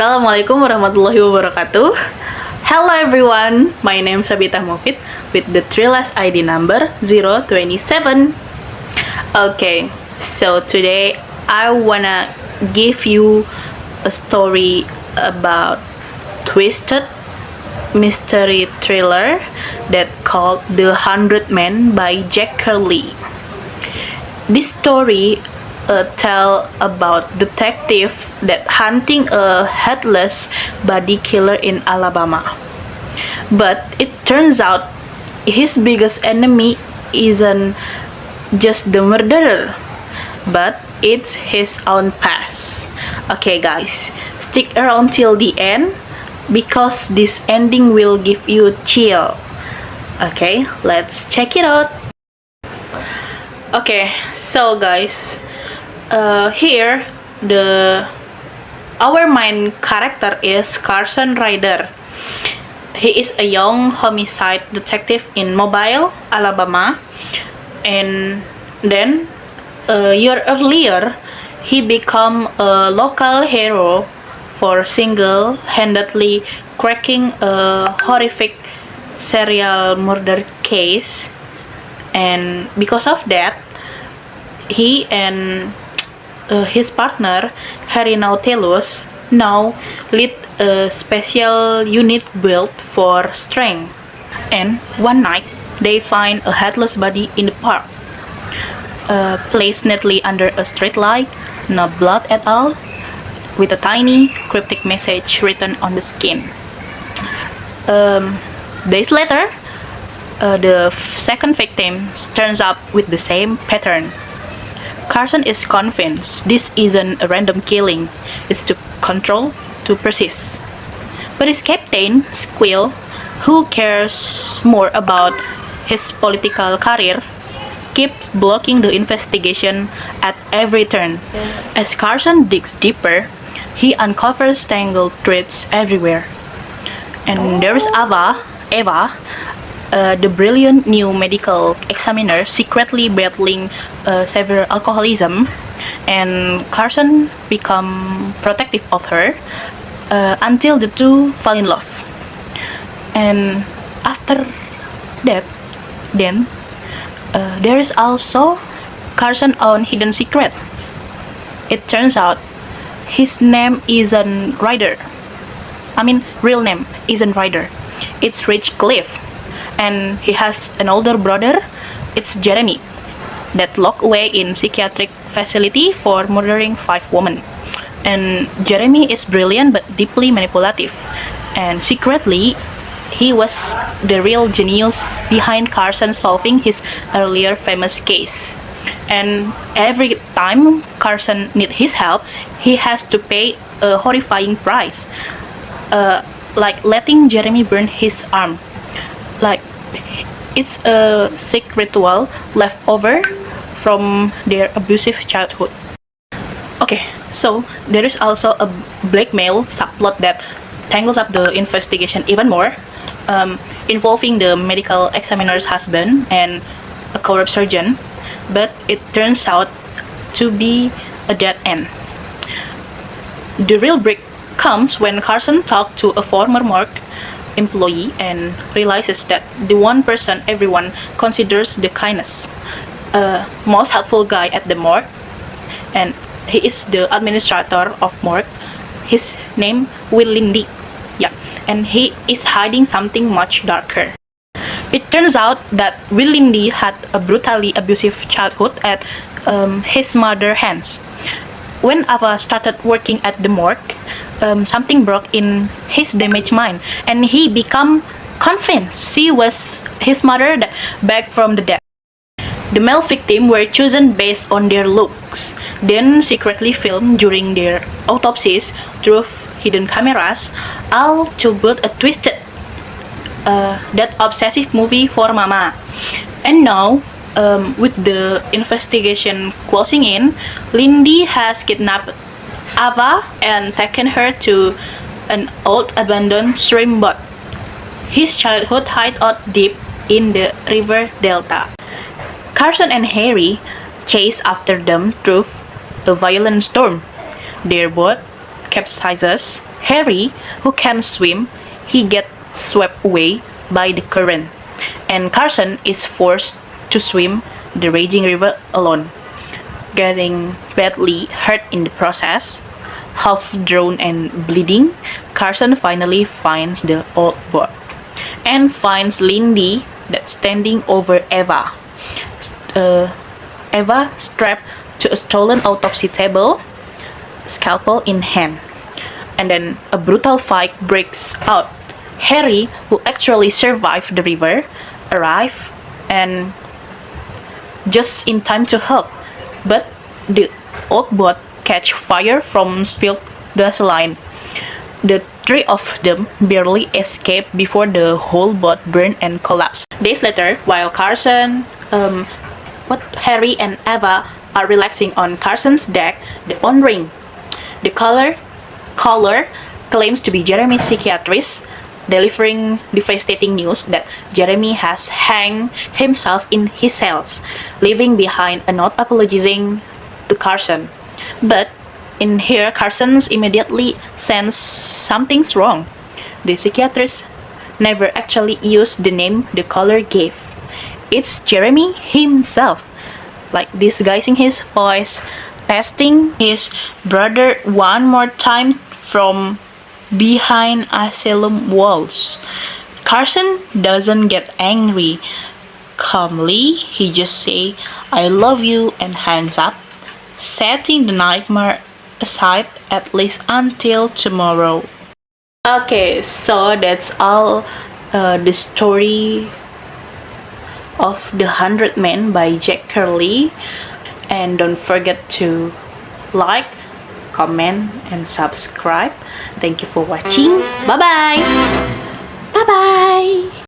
Assalamualaikum warahmatullahi wabarakatuh. Hello everyone, my name is Sabita Mufid with the Trilas ID number 027. Okay, so today I wanna give you a story about twisted mystery thriller that called The Hundred Men by Jack Curley. This story tell about detective that hunting a headless body killer in Alabama. But it turns out his biggest enemy isn't just the murderer, but it's his own past. Okay, guys, stick around till the end because this ending will give you chill. Okay, let's check it out. Okay, so guys, here our main character is Carson Ryder. He is a young homicide detective in Mobile, Alabama, and then a year earlier he became a local hero for single-handedly cracking a horrific serial murder case, and because of that he and his partner Harry Nautilus now lead a special unit built for strength. And one night they find a headless body in the park, placed neatly under a streetlight, no blood at all, with a tiny cryptic message written on the skin. Days later, the second victim turns up with the same pattern. Carson is convinced this isn't a random killing, it's to control, to persist. But his captain, Squill, who cares more about his political career, keeps blocking the investigation at every turn. As Carson digs deeper, he uncovers tangled threads everywhere. And there's Eva, the brilliant new medical examiner secretly battling severe alcoholism, and Carson become protective of her until the two fall in love. And after that, then there is also Carson's own hidden secret. It turns out his name isn't Ryder. Real name isn't Ryder. It's Rich Cliff. And he has an older brother, it's Jeremy, that locked away in psychiatric facility for murdering 5 women. And Jeremy is brilliant but deeply manipulative, and secretly he was the real genius behind Carson solving his earlier famous case. And every time Carson needs his help, he has to pay a horrifying price, like letting Jeremy burn his arm. Like, it's a sick ritual left over from their abusive childhood. Okay, so there is also a blackmail subplot that tangles up the investigation even more, involving the medical examiner's husband and a corrupt surgeon, but it turns out to be a dead end. The real break comes when Carson talks to a former morgue employee and realizes that the one person everyone considers the kindest, most helpful guy at the morgue, and he is the administrator of morgue. His name Will Lindy. Yeah, and he is hiding something much darker. It turns out that Will Lindy had a brutally abusive childhood at his mother's hands. When Ava started working at the morgue, something broke in his damaged mind, and he became convinced she was his mother back from the dead. The male victims were chosen based on their looks, then secretly filmed during their autopsies through hidden cameras, all to build a twisted, that obsessive movie for Mama. And now, with the investigation closing in, Lindy has kidnapped Ava and taken her to an old abandoned shrimp boat, his childhood hideout deep in the river delta. Carson and Harry chase after them through a violent storm. Their boat capsizes, Harry, who can swim, he gets swept away by the current, and Carson is forced to swim the raging river alone, getting badly hurt in the process. Half drowned and bleeding, Carson finally finds the old boat and finds Lindy that's standing over Eva. Eva strapped to a stolen autopsy table, scalpel in hand. And then a brutal fight breaks out. Harry, who actually survived the river, arrives and just in time to help. But the old boat catch fire from spilled gasoline. The three of them barely escape before the whole boat burned and collapsed. Days later, while Harry and Eva are relaxing on Carson's deck, the phone ring. The caller claims to be Jeremy's psychiatrist, delivering devastating news that Jeremy has hanged himself in his cells, leaving behind a note apologizing to Carson. But in here, Carson immediately senses something's wrong. The psychiatrist never actually used the name the caller gave. It's Jeremy himself, like disguising his voice, testing his brother one more time from behind asylum walls. Carson doesn't get angry. Calmly, he just say, "I love you," and hangs up, setting the nightmare aside at least until tomorrow. Okay, so that's all the story of The 100 Men by Jack Curley. And don't forget to like, comment, and subscribe. Thank you for watching. Bye bye. Bye bye.